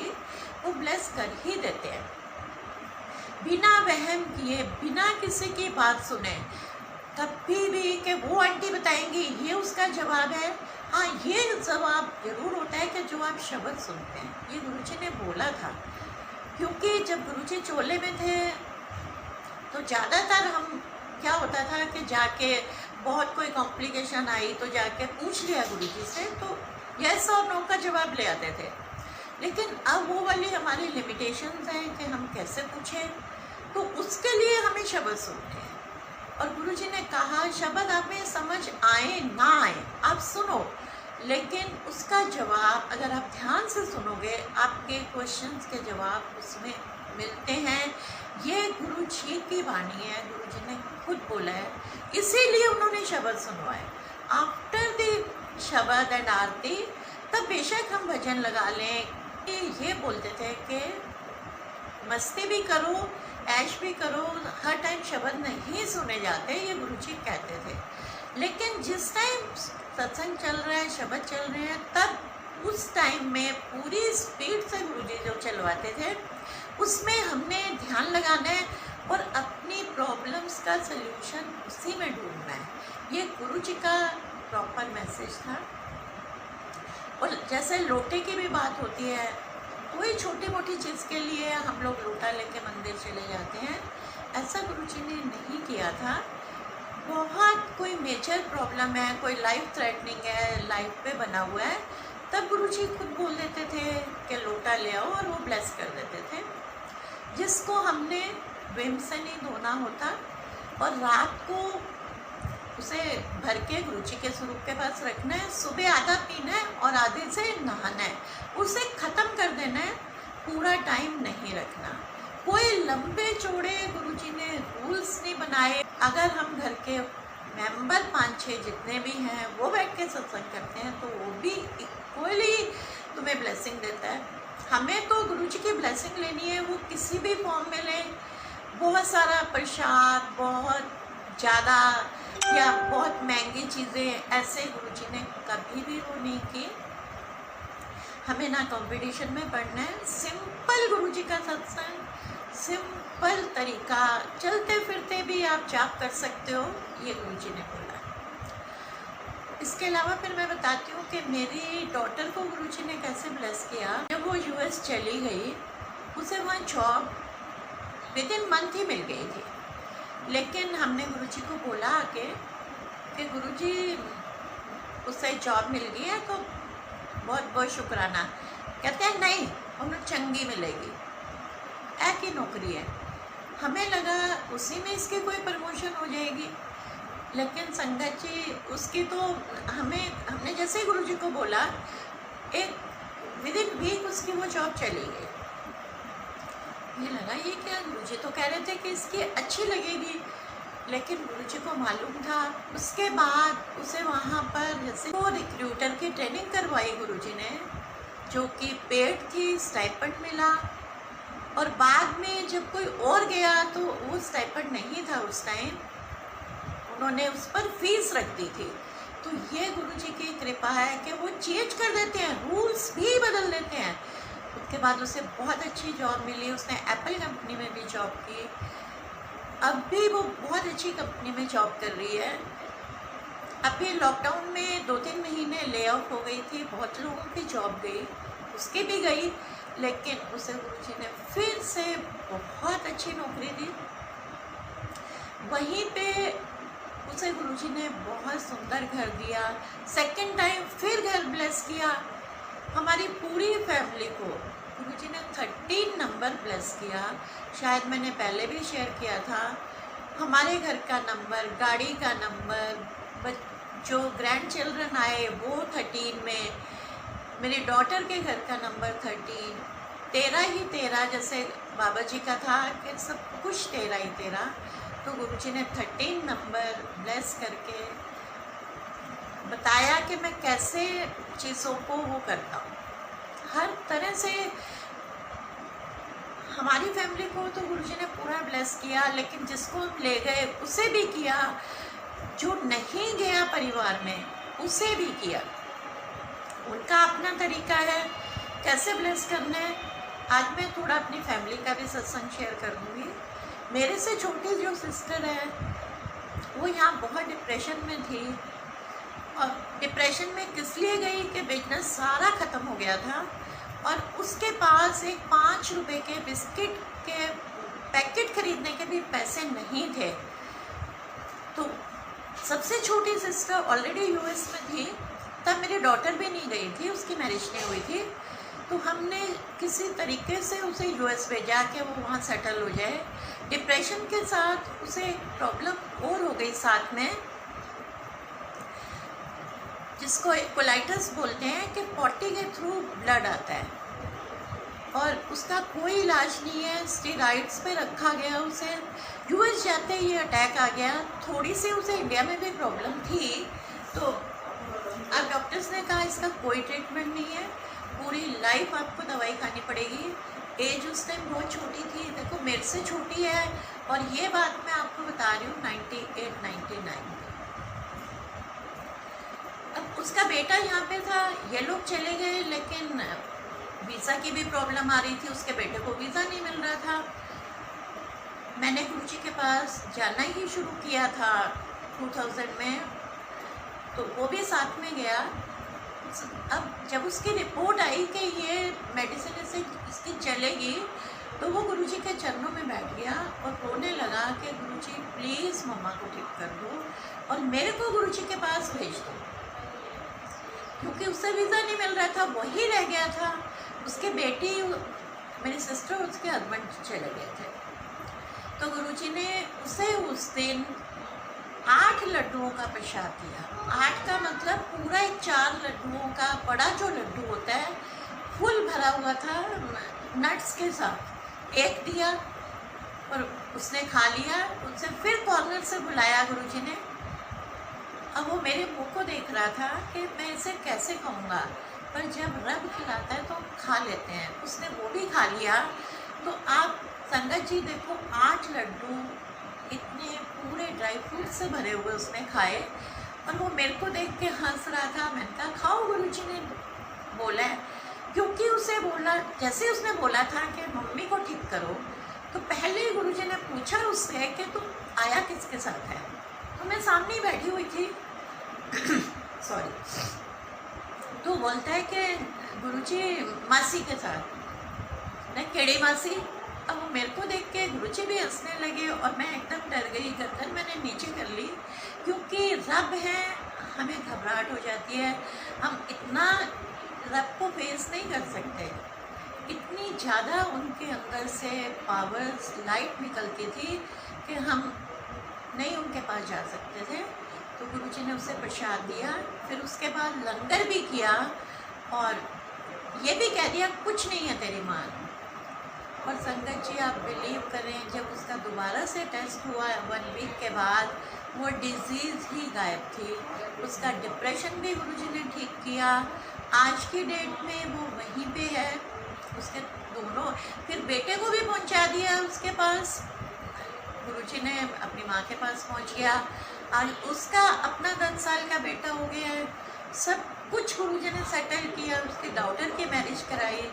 वो ब्लेस कर ही देते हैं बिना वहम किए, बिना किसी की बात सुने। कभी भी कि वो आंटी बताएंगी ये उसका जवाब है, हाँ ये जवाब जरूर होता है कि जो आप शब्द सुनते हैं। ये गुरुजी ने बोला था, क्योंकि जब गुरुजी चोले में थे तो ज़्यादातर हम क्या होता था कि जाके बहुत कोई कॉम्प्लिकेशन आई तो जाके पूछ लिया गुरुजी से, तो यस और नो का जवाब ले आते थे। लेकिन अब वो वाली हमारी लिमिटेशंस हैं कि हम कैसे पूछें, तो उसके लिए हमें शब्द सुनते हैं। और गुरुजी ने कहा शब्द आप में समझ आए ना आए आप सुनो, लेकिन उसका जवाब अगर आप ध्यान से सुनोगे आपके क्वेश्चंस के जवाब उसमें मिलते हैं। ये गुरुजी की वाणी है, गुरुजी ने खुद बोला है, इसीलिए उन्होंने शब्द सुनवाए। आफ्टर द शब्द एंड आरती तब बेशक हम भजन लगा लें। ये बोलते थे कि मस्ती भी करो, ऐश भी करो, हर टाइम शब्द नहीं सुने जाते, ये गुरुजी कहते थे। लेकिन जिस टाइम सत्संग चल रहा है, शब्द चल रहे हैं, तब उस टाइम में पूरी स्पीड से गुरुजी जो चलवाते थे उसमें हमने ध्यान लगाना है और अपनी प्रॉब्लम्स का सल्यूशन उसी में ढूंढना है। ये गुरुजी का प्रॉपर मैसेज था। और जैसे लोटे की भी बात होती है, कोई छोटी मोटी चीज़ के लिए हम लोग लोटा लेके मंदिर चले जाते हैं, ऐसा गुरुजी ने नहीं किया था। बहुत कोई मेजर प्रॉब्लम है, कोई लाइफ थ्रेटनिंग है, लाइफ पे बना हुआ है, तब गुरुजी खुद बोल देते थे कि लोटा ले आओ और वो ब्लेस कर देते थे। जिसको हमने विम से नहीं धोना होता और रात को उसे भर के गुरुजी के स्वरूप के पास रखना है, सुबह आधा पीना है और आधे से नहाना है, उसे ख़त्म कर देना है, पूरा टाइम नहीं रखना। कोई लंबे चौड़े गुरुजी ने रूल्स नहीं बनाए। अगर हम घर के मेंबर 5-6 जितने भी हैं वो बैठ के सत्संग करते हैं तो वो भी इक्वली तुम्हें ब्लेसिंग देता है। हमें तो गुरुजी की ब्लेसिंग लेनी है, वो किसी भी फॉर्म में लें, बहुत सारा प्रसाद, बहुत ज़्यादा या बहुत महंगी चीज़ें, ऐसे गुरुजी ने कभी भी वो नहीं की। हमें ना कंपटीशन में पढ़ना है, सिंपल गुरुजी का सत्संग, सिंपल तरीका, चलते फिरते भी आप जाप कर सकते हो, ये गुरुजी ने बोला। इसके अलावा फिर मैं बताती हूँ कि मेरी डॉटर को गुरुजी ने कैसे ब्लेस किया। जब वो यूएस चली गई, उसे वहाँ जॉब विदिन मंथ ही मिल गई थी, लेकिन हमने गुरुजी को बोला आके कि गुरुजी उसे जॉब मिल गई है तो बहुत बहुत शुक्राना। कहते हैं नहीं, हमें चंगी मिलेगी, एक ही नौकरी है। हमें लगा उसी में इसकी कोई प्रमोशन हो जाएगी, लेकिन संगत जी उसकी तो हमने जैसे ही गुरुजी को बोला, एक विद इन वीक उसकी वो जॉब चली गई। ये लगा ये क्या, गुरुजी तो कह रहे थे कि इसकी अच्छी लगेगी, लेकिन गुरुजी को मालूम था। उसके बाद उसे वहाँ पर जैसे वो रिक्रूटर की ट्रेनिंग करवाई गुरुजी ने, जो कि पेड थी, स्टाइपेंड मिला, और बाद में जब कोई और गया तो वो स्टाइपेंड नहीं था उस टाइम, उन्होंने उस पर फीस रख दी थी। तो ये गुरुजी की कृपा है कि वो चेंज कर देते हैं, रूल्स भी बदल देते हैं। उसके बाद उसे बहुत अच्छी जॉब मिली, उसने एप्पल कंपनी में भी जॉब की, अब भी वो बहुत अच्छी कंपनी में जॉब कर रही है। अभी लॉकडाउन में 2-3 महीने ले ऑफ हो गई थी, बहुत लोगों की जॉब गई, उसकी भी गई, लेकिन उसे गुरुजी ने फिर से बहुत अच्छी नौकरी दी। वहीं पे उसे गुरुजी ने बहुत सुंदर घर दिया, सेकंड टाइम फिर घर ब्लेस किया। हमारी पूरी फैमिली को गुरुजी ने 13 नंबर ब्लेस किया। शायद मैंने पहले भी शेयर किया था, हमारे घर का नंबर, गाड़ी का नंबर, जो ग्रैंड चिल्ड्रन आए वो 13 में, मेरी डॉटर के घर का नंबर 13, 13 ही 13, जैसे बाबा जी का था कि सब कुछ 13 ही 13। तो गुरुजी ने 13 नंबर ब्लेस करके बताया कि मैं कैसे चीज़ों को वो करता हूँ। हर तरह से हमारी फैमिली को तो गुरुजी ने पूरा ब्लेस किया, लेकिन जिसको हम ले गए उसे भी किया, जो नहीं गया परिवार में उसे भी किया। उनका अपना तरीका है कैसे ब्लेस करना है। आज मैं थोड़ा अपनी फैमिली का भी सत्संग शेयर कर दूँगी। मेरे से छोटी जो सिस्टर है वो यहाँ बहुत डिप्रेशन में थी, और डिप्रेशन में किस लिए गई कि बिजनेस सारा ख़त्म हो गया था, और उसके पास एक 5 रुपए के बिस्किट के पैकेट खरीदने के भी पैसे नहीं थे। तो सबसे छोटी सिस्टर ऑलरेडी यूएस में थी, तब मेरी डॉटर भी नहीं गई थी, उसकी मैरिज नहीं हुई थी। तो हमने किसी तरीके से उसे यूएस भेजा कि वो वहाँ सेटल हो जाए। डिप्रेशन के साथ उसे प्रॉब्लम और हो गई साथ में, जिसको कोलाइटिस बोलते हैं, कि पॉटी के थ्रू ब्लड आता है और उसका कोई इलाज नहीं है। स्टेरॉइड्स पे रखा गया उसे, यूएस जाते ही ये अटैक आ गया। थोड़ी सी उसे इंडिया में भी प्रॉब्लम थी, तो अब डॉक्टर्स ने कहा इसका कोई ट्रीटमेंट नहीं है, पूरी लाइफ आपको दवाई खानी पड़ेगी। एज उस टाइम बहुत छोटी थी, देखो मेरे से छोटी है, और ये बात मैं आपको बता रही हूँ 98-99। अब उसका बेटा यहाँ पे था, ये लोग चले गए, लेकिन वीज़ा की भी प्रॉब्लम आ रही थी, उसके बेटे को वीज़ा नहीं मिल रहा था। मैंने गुरुजी के पास जाना ही शुरू किया था 2000 में, तो वो भी साथ में गया। अब जब उसकी रिपोर्ट आई कि ये मेडिसिन से इसकी चलेगी, तो वो गुरुजी के चरणों में बैठ गया और रोने लगा कि गुरुजी प्लीज़ मम्मा को ठीक कर दो और मेरे को गुरुजी के पास भेज दो, क्योंकि उससे वीज़ा नहीं मिल रहा था, वही रह गया था। उसके बेटी, मेरी सिस्टर, उसके हस्बैंड चले गए थे। तो गुरुजी ने उसे उस दिन 8 लड्डुओं का प्रसाद दिया। 8 का मतलब पूरा एक 4 लड्डुओं का बड़ा जो लड्डू होता है, फुल भरा हुआ था नट्स के साथ, एक दिया और उसने खा लिया। उससे फिर कॉर्नर से बुलाया गुरुजी ने। अब वो मेरे मुंह को देख रहा था कि मैं इसे कैसे खाऊंगा, पर जब रब खिलाता है तो हम खा लेते हैं। उसने वो भी खा लिया। तो आप संगत जी देखो, 8 लड्डू इतने पूरे ड्राई फ्रूट से भरे हुए उसने खाए, और वो मेरे को देख के हंस रहा था। मैंने कहा खाओ, गुरुजी ने बोला है। क्योंकि उसे बोला, जैसे उसने बोला था कि मम्मी को ठीक करो, तो पहले ही गुरुजी ने पूछा उससे कि तुम आया किसके साथ है। तो मैं सामने ही बैठी हुई थी सॉरी। तो बोलता है कि गुरुजी मासी के साथ। मैं केड़ी मासी? अब वो मेरे को देख के गुरुजी भी हंसने लगे और मैं एकदम डर गई। गर्दन मैंने नीचे कर ली, क्योंकि रब है, हमें घबराहट हो जाती है, हम इतना रब को फेस नहीं कर सकते। इतनी ज़्यादा उनके अंदर से पावर्स लाइट निकलती थी कि हम नहीं उनके पास जा सकते थे। तो गुरुजी ने उसे प्रसाद दिया, फिर उसके बाद लंगर भी किया और ये भी कह दिया कुछ नहीं है तेरी माँ। और संगत जी आप बिलीव करें, जब उसका दोबारा से टेस्ट हुआ 1 वीक के बाद, वो डिजीज़ ही गायब थी। उसका डिप्रेशन भी गुरुजी ने ठीक किया। आज की डेट में वो वहीं पे है। उसके दोनों फिर बेटे को भी पहुंचा दिया उसके पास। गुरुजी ने अपनी माँ के पास पहुंच गया। आज उसका अपना 10 साल का बेटा हो गया है। सब कुछ गुरुजी ने सेटल किया। उसकी डॉटर की मैरिज कराई,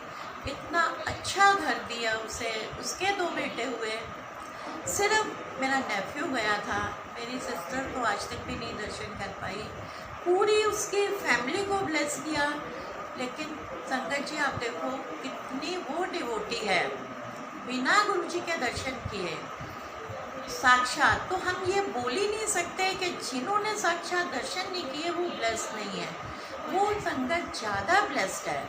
इतना अच्छा घर दिया उसे। उसके 2 बेटे हुए। सिर्फ मेरा नेफ्यू गया था, मेरी सिस्टर तो आज तक भी नहीं दर्शन कर पाई। पूरी उसकी फैमिली को ब्लेस किया। लेकिन संगत जी आप देखो कितनी वो डिवोटी है, बिना गुरुजी के दर्शन किए साक्षात। तो हम ये बोल ही नहीं सकते कि जिन्होंने साक्षात दर्शन नहीं किए वो ब्लेस नहीं है। वो संगत ज़्यादा ब्लेस्ड है,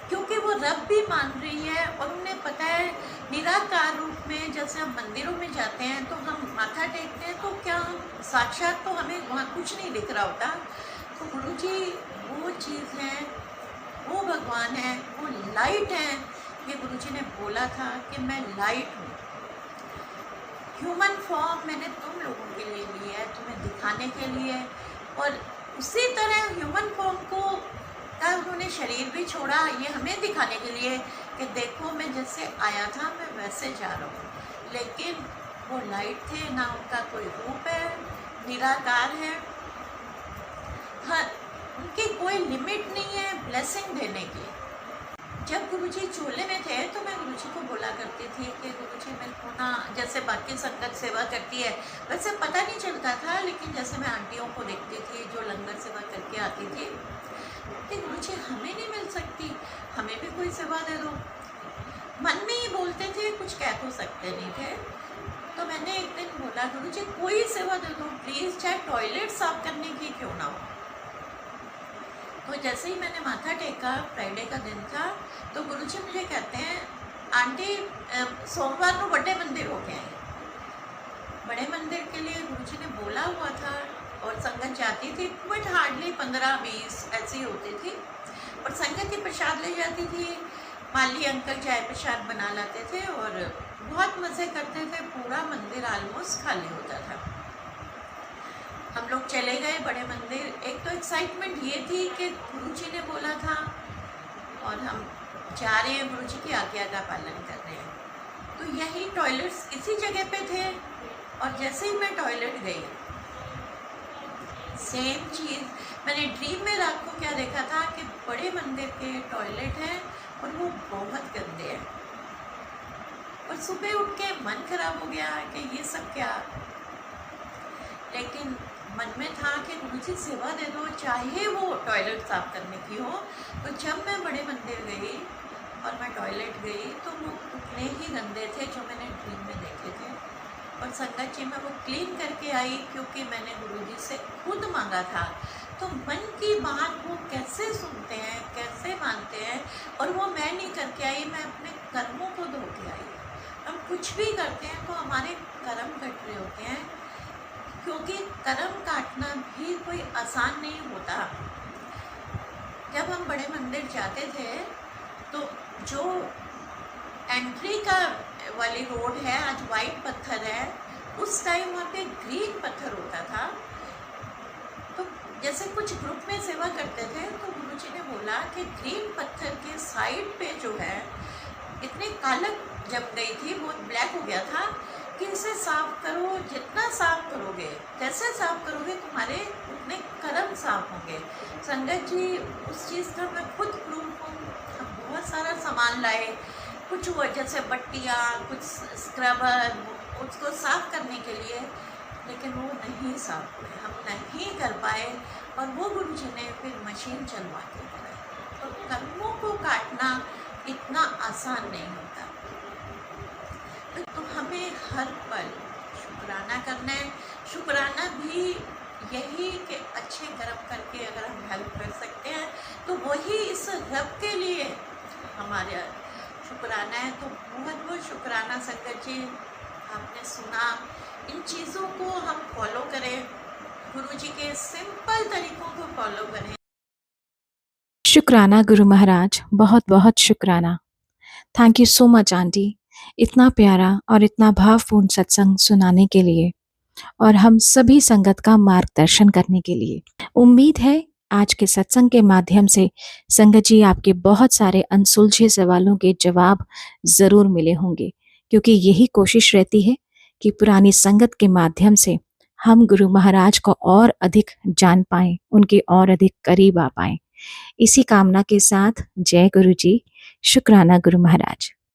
क्योंकि वो रब भी मान रही है और उन्हें पता है निराकार रूप में। जैसे हम मंदिरों में जाते हैं तो हम माथा टेकते हैं, तो क्या हम साक्षात तो हमें वहाँ कुछ नहीं दिख रहा होता। तो गुरुजी वो चीज़ है, वो भगवान है, वो लाइट है। ये गुरुजी ने बोला था कि मैं लाइट हूँ। ह्यूमन फॉर्म मैंने तुम लोगों के लिए लिया है, तुम्हें दिखाने के लिए। और उसी तरह ह्यूमन फॉर्म को का उन्होंने शरीर भी छोड़ा, ये हमें दिखाने के लिए कि देखो मैं जैसे आया था मैं वैसे जा रहा हूँ। लेकिन वो लाइट थे, ना उनका कोई रूप है, निराकार है। हाँ, उनकी कोई लिमिट नहीं है ब्लेसिंग देने की। जब गुरुजी चोले में थे तो मैं गुरुजी को बोला करती थी कि गुरुजी मेरे को ना, जैसे बाकी संगत सेवा करती है वैसे पता नहीं चलता था, लेकिन जैसे मैं आंटियों को देखती थी जो लंगर सेवा करके आती थी कि गुरुजी हमें नहीं मिल सकती, हमें भी कोई सेवा दे दो। मन में ही बोलते थे, कुछ कह तो सकते नहीं थे। तो मैंने एक दिन बोला गुरुजी कोई सेवा दे दो प्लीज़, चाहे टॉयलेट साफ करने की क्यों ना हो। तो जैसे ही मैंने माथा टेका, फ्राइडे का दिन था, तो गुरुजी मुझे कहते हैं आंटी सोमवार को बड़े मंदिर हो गए हैं। बड़े मंदिर के लिए गुरुजी ने बोला हुआ था और संगत जाती थी, बट हार्डली 15-20 ऐसी होती थी। और संगत ही प्रसाद ले जाती थी। माली अंकल चाय प्रसाद बना लाते थे और बहुत मज़े करते थे। पूरा मंदिर ऑलमोस्ट खाली होता था। हम लोग चले गए बड़े मंदिर। एक तो एक्साइटमेंट ये थी कि गुरुजी ने बोला था और हम जा रहे हैं, गुरुजी की आज्ञा का पालन कर रहे हैं। तो यही टॉयलेट्स इसी जगह पे थे। और जैसे ही मैं टॉयलेट गई, सेम चीज़ मैंने ड्रीम में रात को क्या देखा था कि बड़े मंदिर के टॉयलेट हैं और वो बहुत गंदे हैं। और सुबह उठ के मन खराब हो गया कि ये सब क्या। लेकिन मन में था कि गुरुजी सेवा दे दो, चाहे वो टॉयलेट साफ करने की हो। तो जब मैं बड़े मंदिर गई और मैं टॉयलेट गई तो वो उतने ही गंदे थे जो मैंने ड्रीम में देखे थे। और संगत जी मैं वो क्लीन करके आई, क्योंकि मैंने गुरुजी से खुद मांगा था। तो मन की बात वो कैसे सुनते हैं, कैसे मानते हैं। और वो मैं नहीं करके आई, मैं अपने कर्मों को धो के आई। हम कुछ भी करते हैं तो हमारे कर्म कट रहे होते हैं, क्योंकि कर्म काटना भी कोई आसान नहीं होता। जब हम बड़े मंदिर जाते थे तो जो एंट्री का वाली रोड है आज वाइट पत्थर है, उस टाइम वहाँ पे ग्रीन पत्थर होता था। तो जैसे कुछ ग्रुप में सेवा करते थे तो गुरुजी ने बोला कि ग्रीन पत्थर के साइड पे जो है इतनी कालक जम गई थी, बहुत ब्लैक हो गया था कि इसे साफ करो। जितना साफ करोगे, जैसे साफ करोगे तुम्हारे उतने कर्म साफ होंगे। संगत जी उस चीज़ का मैं खुद प्रूफ हूँ। हम बहुत सारा सामान लाए, कुछ वजह से बट्टियाँ, कुछ स्क्रबर, उसको साफ करने के लिए, लेकिन वो नहीं साफ हुए, हम नहीं कर पाए। और वो गुरुजी ने फिर मशीन चलवा के कराई। तो कर्मों को काटना इतना आसान नहीं होता। तो हमें हर पल शुक्राना करना है। शुक्राना भी यही कि अच्छे कर्म करके अगर हम हेल्प कर सकते हैं तो वही इस रब के लिए हमारे शुक्राना है। तो बहुत बहुत शुक्राना संगत जी, आपने सुना। इन चीज़ों को हम फॉलो करें, गुरु जी के सिंपल तरीकों को फॉलो करें। शुक्राना गुरु महाराज, बहुत बहुत शुक्राना। Thank you so much aunty, इतना प्यारा और इतना भावपूर्ण सत्संग सुनाने के लिए और हम सभी संगत का मार्गदर्शन करने के लिए। उम्मीद है आज के सत्संग के माध्यम से संगत जी आपके बहुत सारे अनसुलझे सवालों के जवाब जरूर मिले होंगे, क्योंकि यही कोशिश रहती है कि पुरानी संगत के माध्यम से हम गुरु महाराज को और अधिक जान पाएं, उनके और अधिक करीब आ पाएं। इसी कामना के साथ जय गुरु जी, शुक्राना गुरु महाराज।